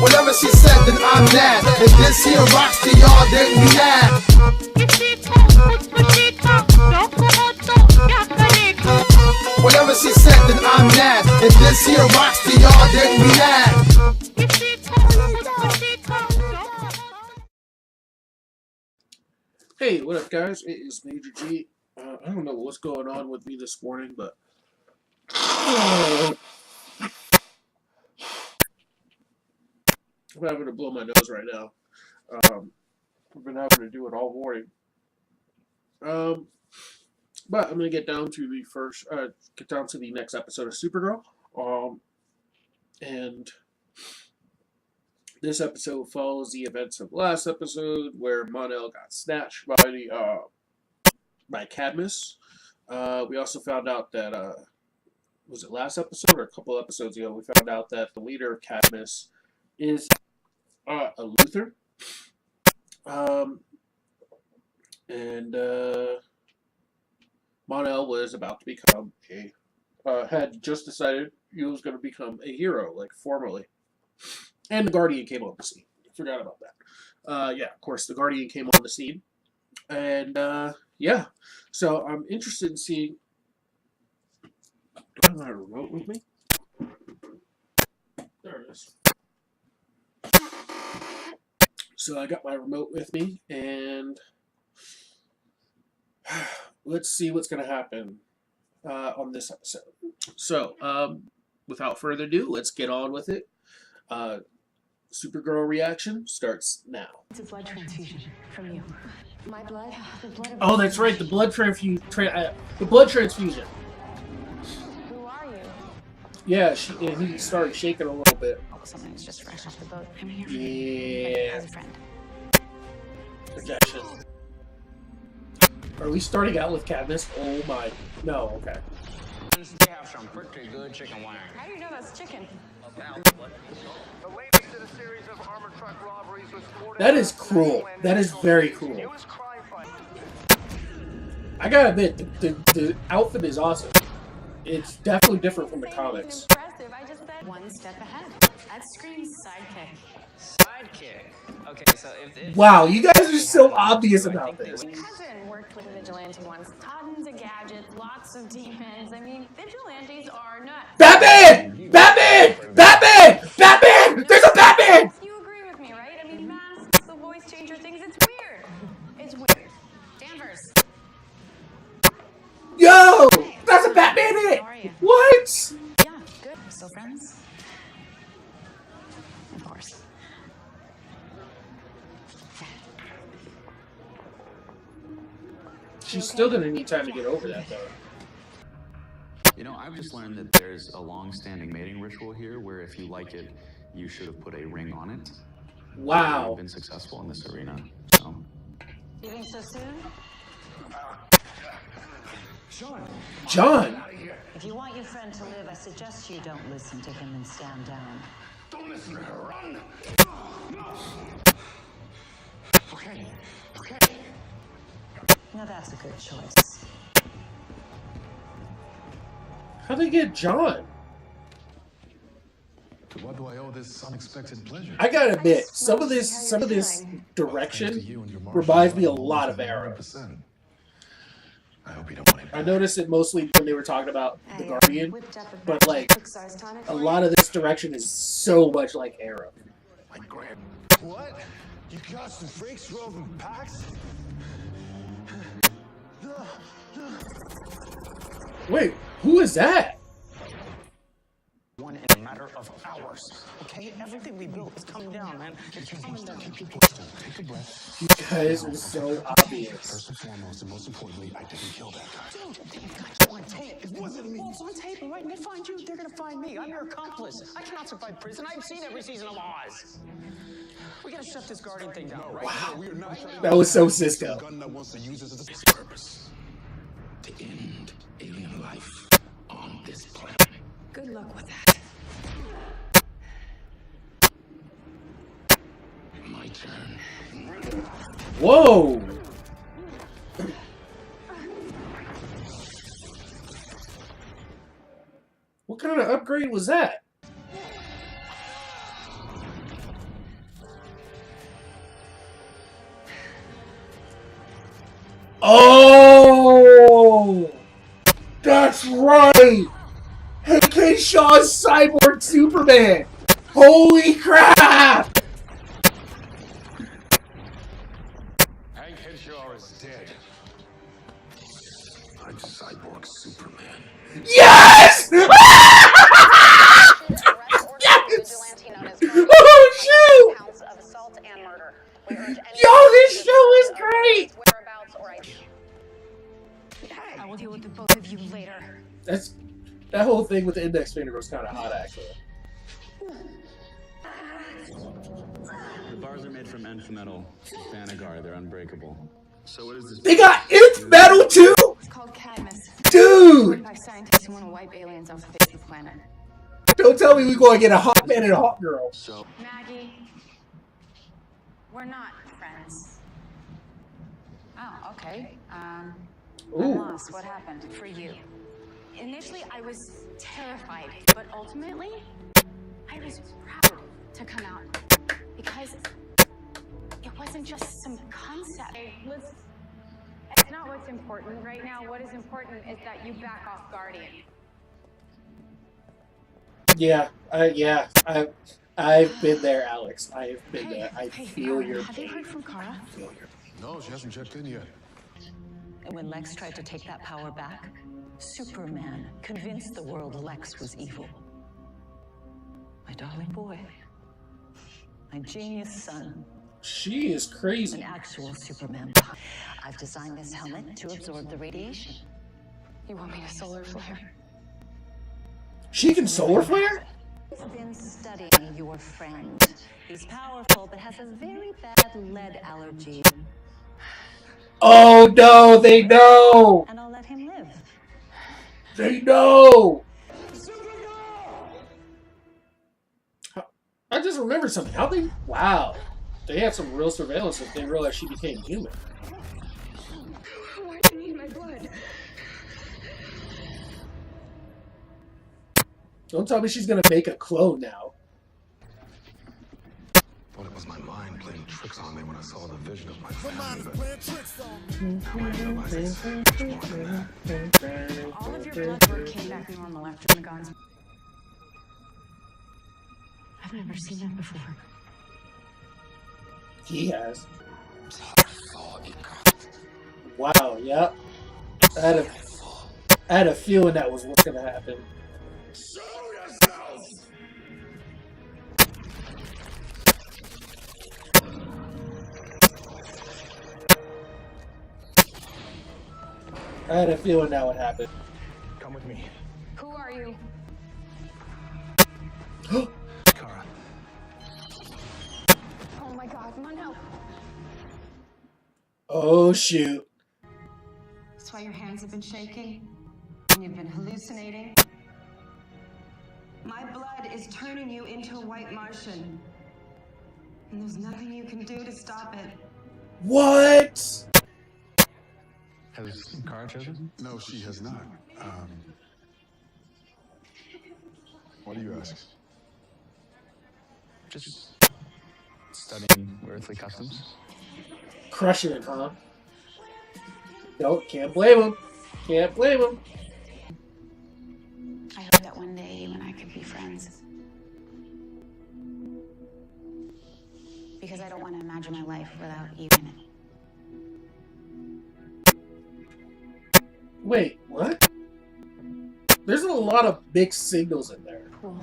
Whatever she said, then I'm mad. If this here rocks to y'all, then we mad. Whatever she said, then I'm mad. If this here rocks to y'all, then we mad. Hey, what up, guys? It is Major G. I don't know what's going on with me this morning, but I'm having to blow my nose right now. I've been having to do it all morning. But I'm gonna get down to the next episode of Supergirl. And this episode follows the events of the last episode, where Mon-El got snatched by Cadmus. We also found out that was it last episode or a couple episodes ago? We found out that the leader of Cadmus is a Luthor. Mon-El was about to become had just decided he was going to become a hero, like formally. And the Guardian came on the scene. Forgot about that. Of course, the Guardian came on the scene. And, so I'm interested in seeing... Do I have my remote with me? There it is. So I got my remote with me, and let's see what's going to happen on this episode. So, without further ado, let's get on with it. Supergirl reaction starts now. It's a blood transfusion from you. My blood? The blood of... Oh, that's right, the blood transfusion. The blood transfusion. Who are you? Yeah, he started shaking a little bit. Oh, someone who's just fresh off the boat. I'm here. Yeah. As a friend. Projection. Are we starting out with Cadmus? Oh my. No, okay. They have some pretty good chicken wings. How do you know that's chicken? That is cruel. That is very cruel. I gotta admit, the outfit is awesome. It's definitely different from the comics. Impressive. I just said one step ahead. That screams sidekick. Sidekick. Okay, so if Wow, you guys are so obvious about this. My cousin worked with a vigilante once. Tons of gadgets, lots of demons. I mean, vigilantes are nuts. Batman! Batman! Batman! Batman! There's a Batman! You agree with me, right? I mean, masks, the voice changer things, it's weird. It's weird. Danvers. Yo! That's a Batman in it! How are you? What? Yeah, good. Still friends? Of course. She's still gonna need time to get over that, though. You know, I've just learned that there's a long-standing mating ritual here where if you like it, you should have put a ring on it. Wow. You've been successful in this arena, so... Leaving so soon? John! If you want your friend to live, I suggest you don't listen to him and stand down. don't listen to her, run! Okay. Now that's a good choice. How'd they get John? To what do I owe this unexpected pleasure? I gotta admit, some of this direction reminds me a lot of Arrow. I hope you don't mind. I noticed it mostly when they were talking about the Guardian, but like a lot of this direction is so much like Arrow. Like Graham. What? You got some freaks roving packs? Wait, who is that? One in a matter of hours. Okay? Everything we built is coming down, man. It's coming down. Keep your voice down. Take a breath. You guys are so obvious. First and foremost, and most importantly, I didn't kill that guy. Dude, they've got you on tape. It wasn't me. Well, it's on tape, all right? And they find you, they're gonna find me. I'm your accomplice. I cannot survive prison. I've seen every season of Oz. We gotta shut this Guardian thing down, right? Wow. We are not trying That was so Cisco. gun that wants to use this as a Purpose. To end alien life on this planet. Good luck with that. My turn. Whoa! What kind of upgrade was that? Oh! That's right! Hank Shaw's Cyborg Superman! Holy crap! Hank Henshaw is dead. I'm Cyborg Superman. Yes! Yes! Oh shoot! Yo, this show is great! I will deal with the both of you later. That whole thing with the index finger was kind of hot, actually. The bars are made from nth metal. Vanagar, they're unbreakable. So what is this? They got nth metal too? It's called Cadmus. Dude! By scientists who want to wipe aliens off the face of the planet. Don't tell me we're going to get a hot man and a hot girl. So Maggie, we're not friends. Oh, okay. I'm Ooh. lost. What happened for you? Initially, I was terrified, but ultimately, I was proud to come out because it wasn't just some concept. It's not what's important right now. What is important is that you back off Guardian. I've been there, Alex. I have been there. I feel your Have you pain. heard from Kara? No, she hasn't checked in yet. And when Lex tried to take that power back, Superman convinced the world Lex was evil. My darling boy. My genius son. She is An crazy. actual Superman. I've designed this helmet to absorb the radiation. You want me to solar flare? She can solar flare? I've been studying your friend. He's powerful, but has a very bad lead allergy. Oh no, they know! And I'll let him live. They know! I just remembered something. How they... Wow. They had some real surveillance if they realized she became human. Why do you need my blood? Don't tell me she's gonna make a clone now. Thought it was my mind playing tricks on me when I saw the vision of my family, but now I realize it's much more than that. All of your blood work came back normal after the guns. I've never seen that before. He has. Wow, yep. I had a feeling that was what's gonna happen. Show yourself! I had a feeling that would happen. Come with me. Who are you? Kara. Oh my god, come on help. Oh shoot. That's why your hands have been shaking and you've been hallucinating. My blood is turning you into a white Martian. And there's nothing you can do to stop it. What? has Kara chosen? No, she has not. What do you ask? Just studying earthly customs. Crushing it, huh? No, can't blame him. Can't blame him. I hope that one day you and I could be friends. Because I don't want to imagine my life without you in it. Wait, what? There's a lot of mixed signals in there. Cool.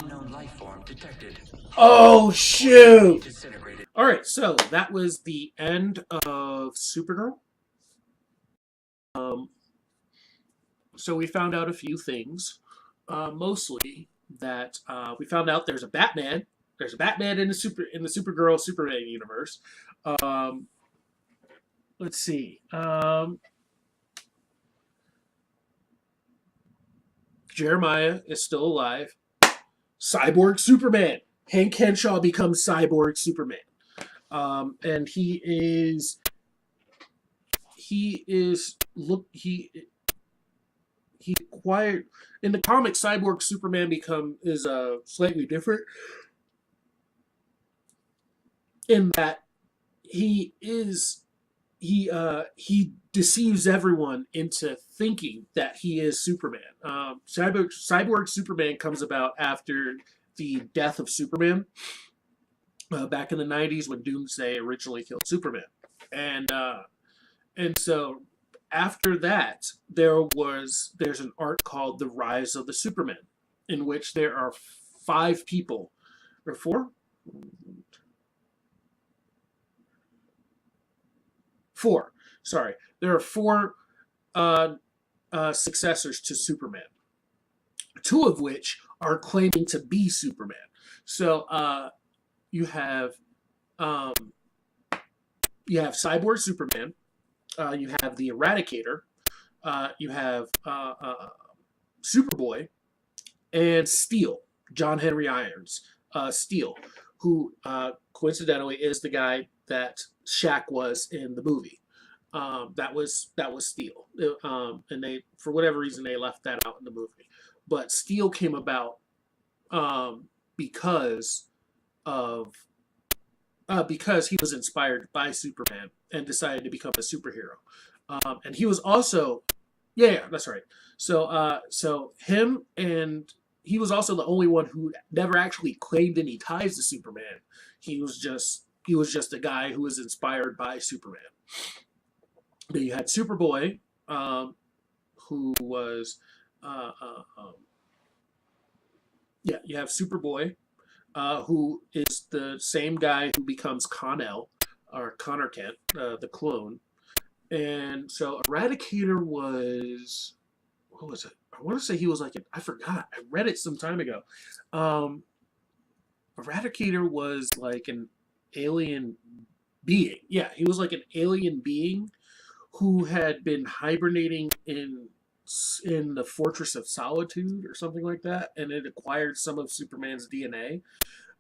Unknown life form detected. Oh, shoot! Disintegrated. Alright, so that was the end of Supergirl. So we found out a few things. Mostly that we found out there's a Batman. There's a Batman in the Supergirl Superman universe. Let's see. Jeremiah is still alive. Cyborg Superman. Hank Henshaw becomes Cyborg Superman. And he he acquired in the comic. Cyborg Superman is slightly different in that he deceives everyone into thinking that he is Superman. Cyborg Superman comes about after the death of Superman back in the 90s when Doomsday originally killed Superman, and so after that there's an arc called The Rise of the Superman, in which there are 5 people or 4. 4. Sorry, there are 4 successors to Superman, 2 of which are claiming to be Superman. So you have Cyborg Superman, you have the Eradicator, you have Superboy, and Steel, John Henry Irons, Steel, who coincidentally is the guy that Shaq was in the movie. That was Steel, and they, for whatever reason, they left that out in the movie. But Steel came about because he was inspired by Superman and decided to become a superhero. And he was also, that's right. So him, and he was also the only one who never actually claimed any ties to Superman. He was just a guy who was inspired by Superman. Then you had Superboy, who was, you have Superboy, who is the same guy who becomes Connor Kent, the clone. And so Eradicator was, what was it? I want to say he was like I forgot. I read it some time ago. Eradicator was like an alien being. Yeah, he was like an alien being who had been hibernating in the Fortress of Solitude or something like that, and it acquired some of Superman's DNA.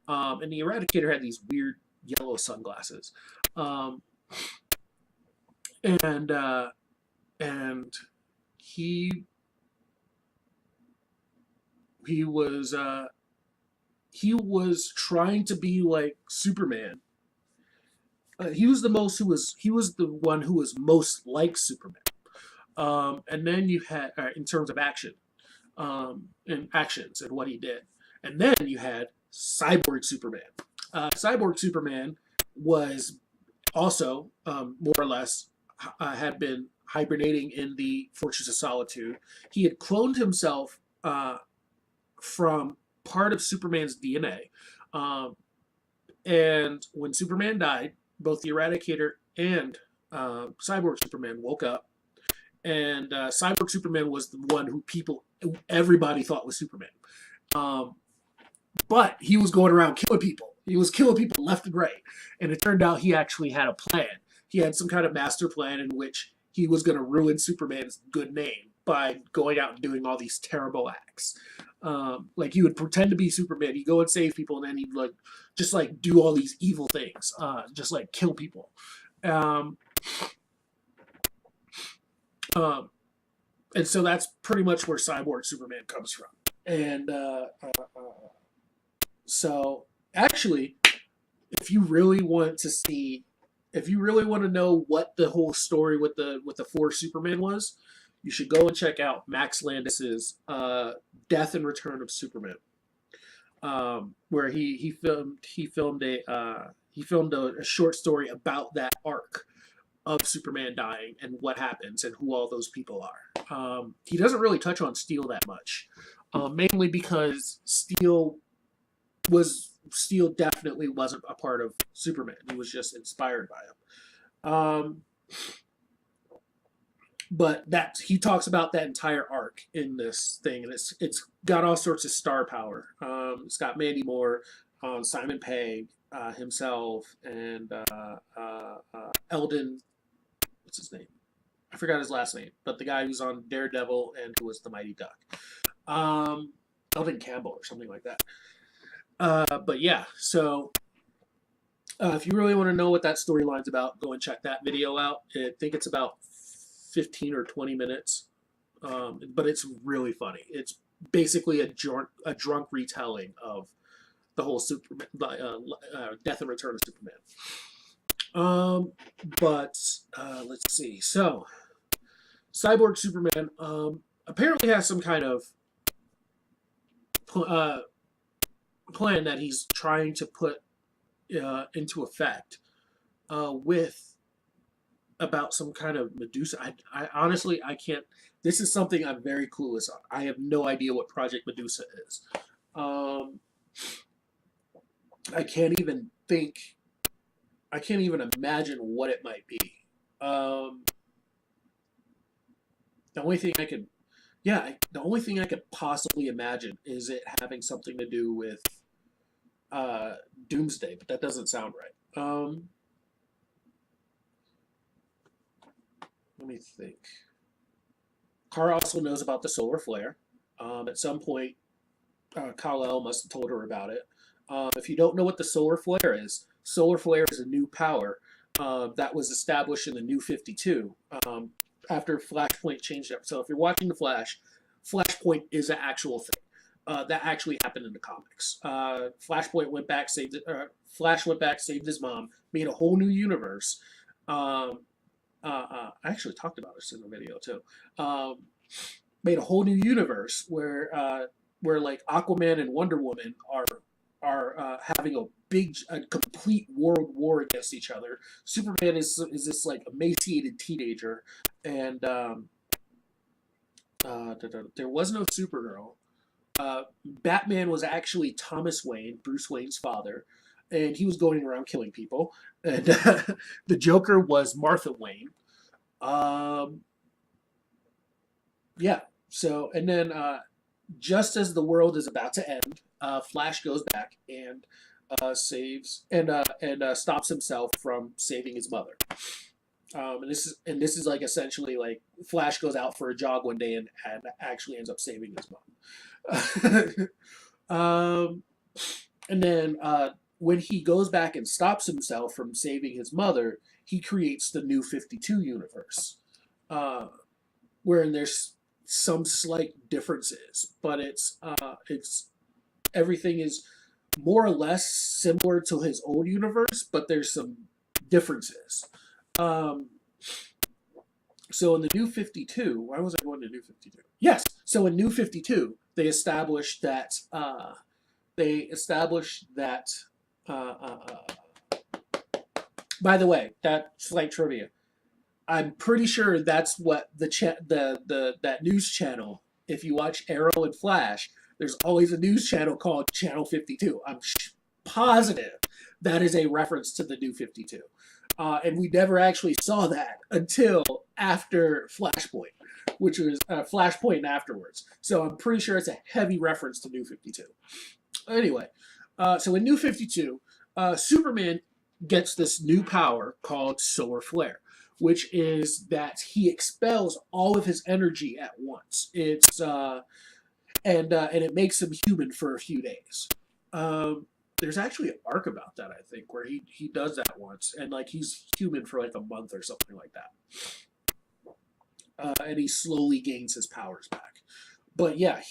And the Eradicator had these weird yellow sunglasses, and he was trying to be like Superman. He was the one who was most like Superman. And then you had, in terms of action, and actions and what he did. And then you had Cyborg Superman. Cyborg Superman was also, more or less, had been hibernating in the Fortress of Solitude. He had cloned himself from part of Superman's DNA. And when Superman died, both the Eradicator and Cyborg Superman woke up. And Cyborg Superman was the one who everybody thought was Superman. But he was going around killing people. He was killing people left and right. And it turned out he actually had a plan. He had some kind of master plan in which he was going to ruin Superman's good name by going out and doing all these terrible acts. Like he would pretend to be Superman. He'd go and save people, and then he'd just do all these evil things. Just like kill people. And so that's pretty much where Cyborg Superman comes from. And so actually, if you really want to know what the whole story with the 4 Superman was, you should go and check out Max Landis's Death and Return of Superman, where he filmed a short story about that arc of Superman dying and what happens and who all those people are. He doesn't really touch on Steel that much, mainly because Steel definitely wasn't a part of Superman. He was just inspired by him. But he talks about that entire arc in this thing, and it's got all sorts of star power. It's got Mandy Moore, Simon Pegg himself, and Eldon. What's his name? I forgot his last name, but the guy who's on Daredevil and who was the Mighty Duck. Eldon Campbell or something like that. But yeah, so if you really want to know what that storyline's about, go and check that video out. I think it's about 15 or 20 minutes. but it's really funny. It's basically a drunk retelling of the whole Superman, Death and Return of Superman. But let's see. So, Cyborg Superman apparently has some kind of plan that he's trying to put into effect with about some kind of Medusa. I honestly, I can't. This is something I'm very clueless on. I have no idea what Project Medusa is. I can't even think. I can't even imagine what it might be. The only thing I could, the only thing I could possibly imagine is it having something to do with Doomsday, but that doesn't sound right. Let me think. Kara also knows about the solar flare. At some point, Kal-El must have told her about it. If you don't know what the solar flare is a new power that was established in the New 52 after Flashpoint changed up. So if you're watching the Flash, Flashpoint is an actual thing. That actually happened in the comics. Flash went back, saved his mom, made a whole new universe. I actually talked about this in the video too. Made a whole new universe where like Aquaman and Wonder Woman are having a complete world war against each other. Superman is this like emaciated teenager, and there was no Supergirl. Batman was actually Thomas Wayne, Bruce Wayne's father, and he was going around killing people. And the Joker was Martha Wayne. Yeah. So, and then just as the world is about to end, Flash goes back and saves and stops himself from saving his mother. And this is like essentially like Flash goes out for a jog one day and actually ends up saving his mom. And then when he goes back and stops himself from saving his mother, he creates the New 52 universe, wherein there's some slight differences, but it's everything is more or less similar to his old universe, but there's some differences. So in the New 52, why was I going to New 52? Yes. So in New 52, they established that by the way, that slight trivia. I'm pretty sure that's what that news channel. If you watch Arrow and Flash, there's always a news channel called Channel 52. I'm positive that is a reference to the New 52. And we never actually saw that until after Flashpoint, which was Flashpoint and afterwards. So I'm pretty sure it's a heavy reference to New 52. Anyway, so in New 52, Superman gets this new power called solar flare, which is that he expels all of his energy at once. It's and it makes him human for a few days. There's actually an arc about that, I think, where he does that once, and like he's human for like a month or something like that, and he slowly gains his powers back. But yeah,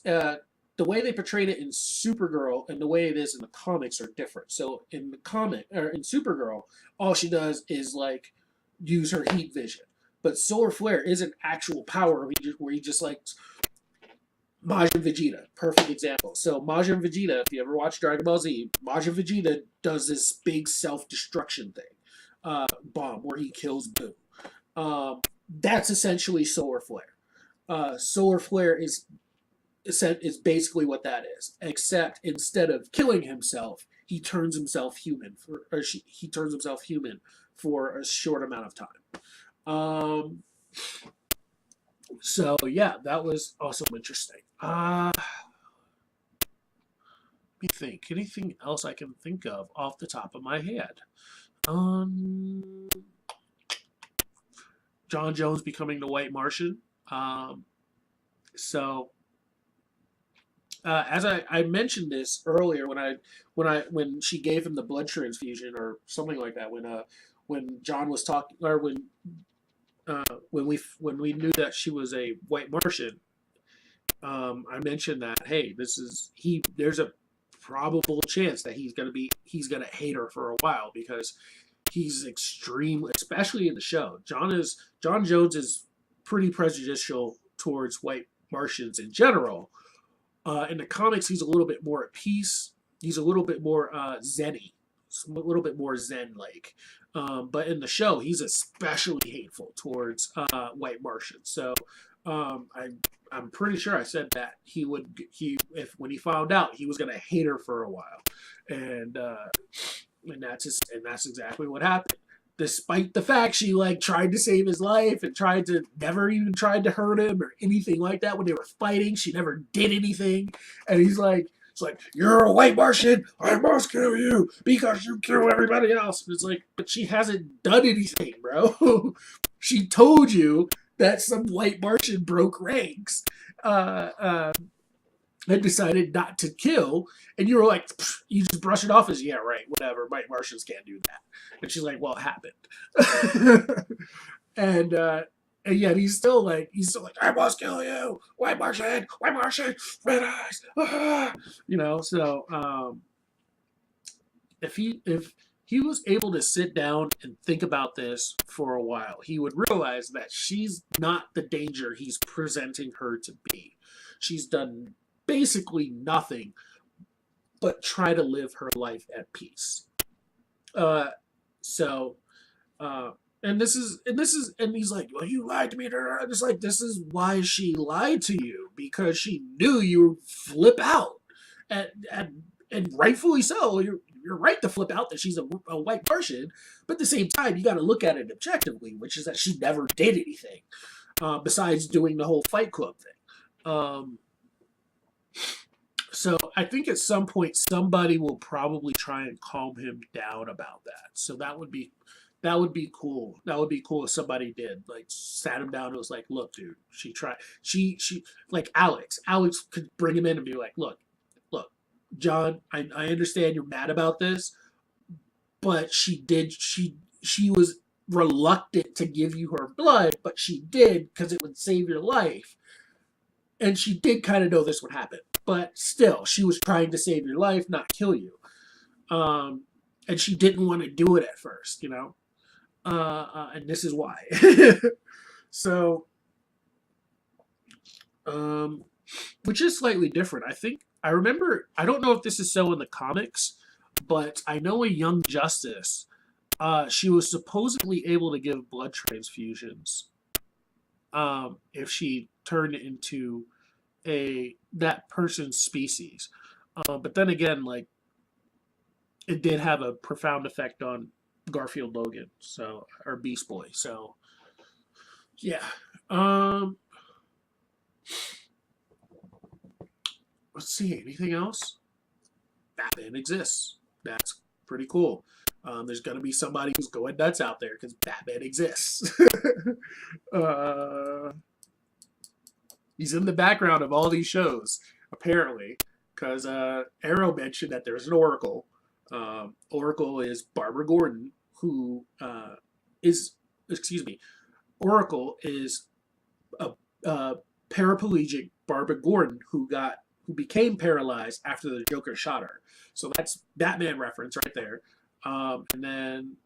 the way they portrayed it in Supergirl and the way it is in the comics are different. So in the comic or in Supergirl, all she does is like use her heat vision, but solar flare is an actual power where he just like Majin Vegeta, perfect example. So Majin Vegeta, if you ever watch Dragon Ball Z, Majin Vegeta does this big self-destruction thing, bomb where he kills Boo. That's essentially solar flare. Solar flare is basically what that is, except instead of killing himself, he turns himself human he turns himself human for a short amount of time. So yeah, that was also interesting. Let me think. Anything else I can think of off the top of my head? Jon Jones becoming the White Martian. As I mentioned this earlier when she gave him the blood transfusion or something like that, when John was talking, or when when we knew that she was a White Martian, I mentioned that, hey, there's a probable chance that he's gonna hate her for a while, because he's extreme, especially in the show. Jon Jones is pretty prejudicial towards White Martians in general. In the comics, he's a little bit more at peace. He's a little bit more zen-y, a little bit more zen-like. But in the show, he's especially hateful towards White Martians. So I'm pretty sure I said that when he found out, he was gonna hate her for a while, and that's exactly what happened. Despite the fact she like tried to save his life and never even tried to hurt him or anything like that when they were fighting, she never did anything. And it's like, you're a White Martian, I must kill you because you kill everybody else. And it's like, but she hasn't done anything, bro. She told you that some White Martian broke ranks. And decided not to kill, and you were like, you just brush it off as, yeah, right, whatever, White Martians can't do that. And she's like, well, it happened. and yet he's still like, I must kill you, White Martian, red eyes, so if he was able to sit down and think about this for a while, he would realize that she's not the danger he's presenting her to be. She's done basically nothing but try to live her life at peace. And he's like, well, you lied to me. And it's like, this is why she lied to you, because she knew you would flip out, and rightfully so. You're right to flip out that she's a White Martian, but at the same time, you got to look at it objectively, which is that she never did anything besides doing the whole Fight Club thing. So I think at some point somebody will probably try and calm him down about that. So that would be cool. That would be cool if somebody did, like, sat him down and was like, look, dude, she like Alex could bring him in and be like, look, John, I understand you're mad about this, but she was reluctant to give you her blood, but she did because it would save your life. And she did kind of know this would happen, but still, she was trying to save your life, not kill you. And she didn't want to do it at first, and this is why. So, which is slightly different. I remember, I don't know if this is so in the comics, but I know in Young Justice, she was supposedly able to give blood transfusions if she turned into that person's species. But then again, like, it did have a profound effect on Garfield Logan, or Beast Boy. So, yeah. Let's see, anything else? Batman exists. That's pretty cool. There's going to be somebody who's going nuts out there because Batman exists. He's in the background of all these shows, apparently, because Arrow mentioned that there's an Oracle. Oracle is Barbara Gordon, who Oracle is a paraplegic Barbara Gordon who became paralyzed after the Joker shot her. So that's Batman reference right there. And then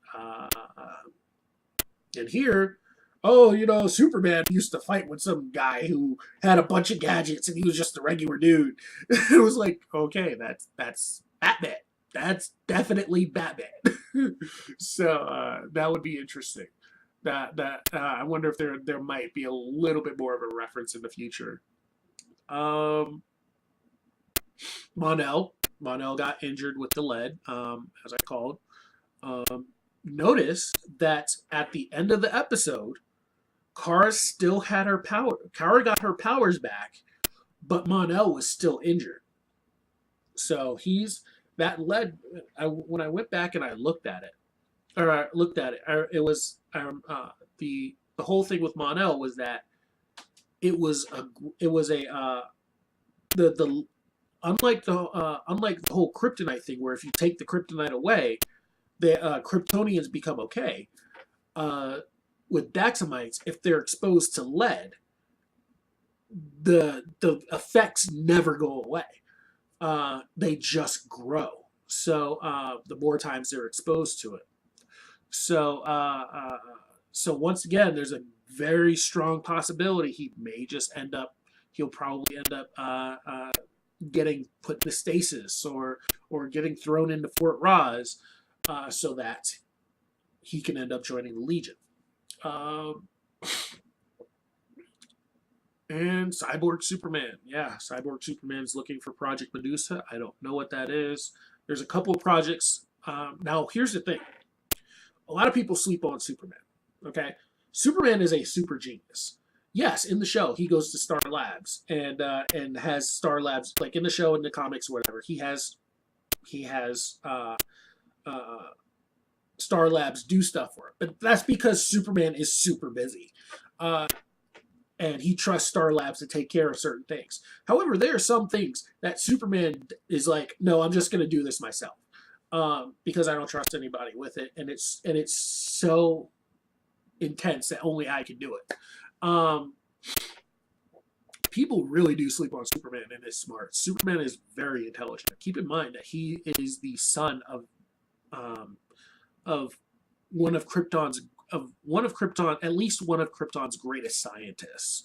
and here, Superman used to fight with some guy who had a bunch of gadgets and he was just a regular dude. It was like, okay, that's Batman. That's definitely Batman. So that would be interesting. I wonder if there might be a little bit more of a reference in the future. Mon-El got injured with the lead, as I called. Notice that at the end of the episode, Kara still had her power. Kara got her powers back, but Mon-El was still injured. So that lead. When I went back and I looked at it, it was the whole thing with Mon-El was that it was unlike the whole kryptonite thing, where if you take the kryptonite away, the Kryptonians become okay. with Daxamites, if they're exposed to lead, the effects never go away. They just grow. So the more times they're exposed to it. So so once again, there's a very strong possibility he'll probably end up getting put into stasis or getting thrown into Fort Roz, so that he can end up joining the Legion. And Cyborg Superman. Yeah, Cyborg Superman's looking for Project Medusa. I don't know what that is. There's a couple of projects. Now, here's the thing. A lot of people sleep on Superman. Okay? Superman is a super genius. Yes, in the show, he goes to Star Labs and has Star Labs, like in the show, in the comics, or whatever. He has Star Labs do stuff for him. But that's because Superman is super busy. And he trusts Star Labs to take care of certain things. However, there are some things that Superman is like, no, I'm just going to do this myself, because I don't trust anybody with it, and it's so intense that only I can do it. People really do sleep on Superman and is smart. Superman is very intelligent. Keep in mind that he is the son of one of Krypton's at least one of Krypton's greatest scientists.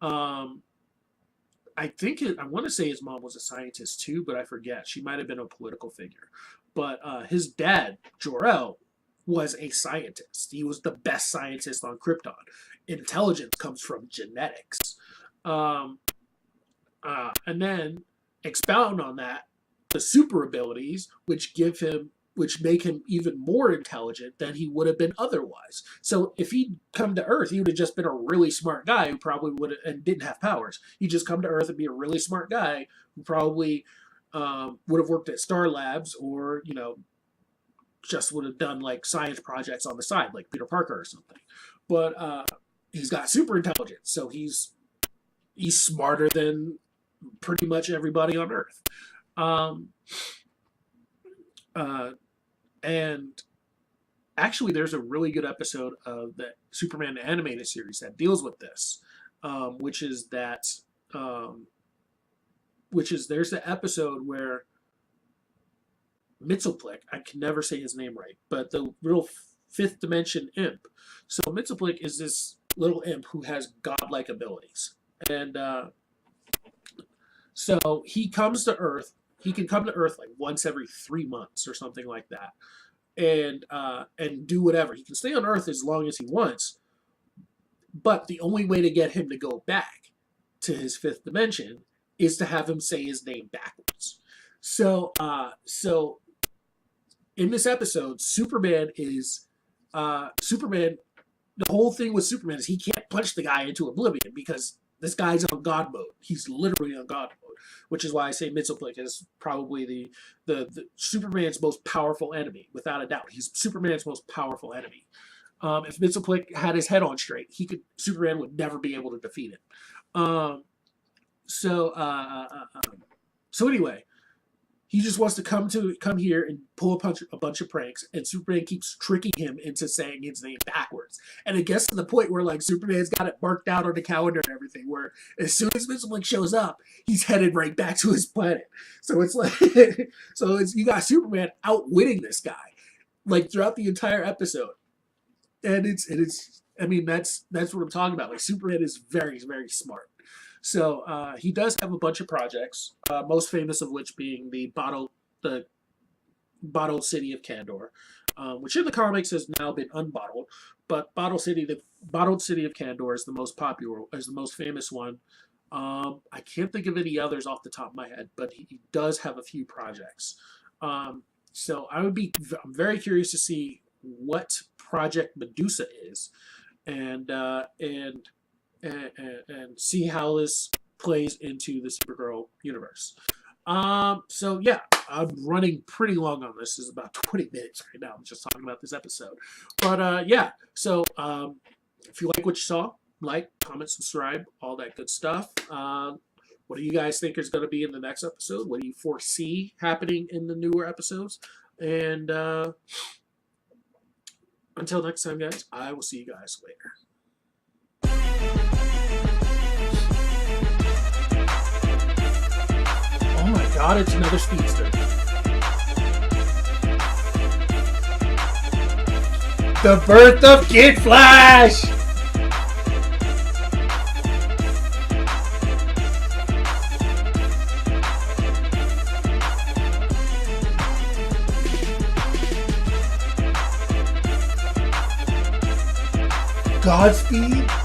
I want to say his mom was a scientist too, but I forget. She might have been a political figure. But his dad, Jor-El, was a scientist. He was the best scientist on Krypton. Intelligence comes from genetics. And then expound on that, the super abilities, which make him even more intelligent than he would have been otherwise. So if he'd come to Earth, he would have just been a really smart guy who probably would have, and didn't have powers. He'd just come to Earth and be a really smart guy who probably would have worked at Star Labs, or, just would have done like science projects on the side, like Peter Parker or something. But he's got super intelligence, so he's smarter than pretty much everybody on Earth. And actually, there's a really good episode of the Superman animated series that deals with this, which is there's the episode where Mxyzptlk, I can never say his name right, but the little fifth dimension imp. So Mxyzptlk is this little imp who has godlike abilities, and so he comes to Earth. He can come to Earth like once every 3 months or something like that, and do whatever. He can stay on Earth as long as he wants, but the only way to get him to go back to his fifth dimension is to have him say his name backwards. So in this episode, Superman. The whole thing with Superman is he can't punch the guy into oblivion because this guy's on God mode. He's literally on God mode, which is why I say Mxyzptlk is probably the Superman's most powerful enemy, without a doubt. He's Superman's most powerful enemy. If Mxyzptlk had his head on straight, Superman would never be able to defeat him. So anyway, he just wants to come here and pull a bunch of pranks, and Superman keeps tricking him into saying his name backwards. And it gets to the point where like Superman's got it marked out on the calendar and everything, where as soon as Mxyzptlk shows up, he's headed right back to his planet. So it's like, you got Superman outwitting this guy, like throughout the entire episode, and it's I mean that's what I'm talking about. Like Superman is very, very smart. So he does have a bunch of projects, most famous of which being the bottled city of Kandor, which in the comics has now been unbottled. But the bottled city of Kandor is the most popular, is the most famous one. I can't think of any others off the top of my head, but he does have a few projects. So I'm very curious to see what Project Medusa is, and see how this plays into the Supergirl universe. So yeah, I'm running pretty long on this. This is about 20 minutes right now. I'm just talking about this episode. But yeah, so if you like what you saw, like, comment, subscribe, all that good stuff. What do you guys think is going to be in the next episode? What do you foresee happening in the newer episodes? And Until next time, guys, I will see you guys later. Oh my god, it's another speedster. The birth of Kid Flash! Godspeed.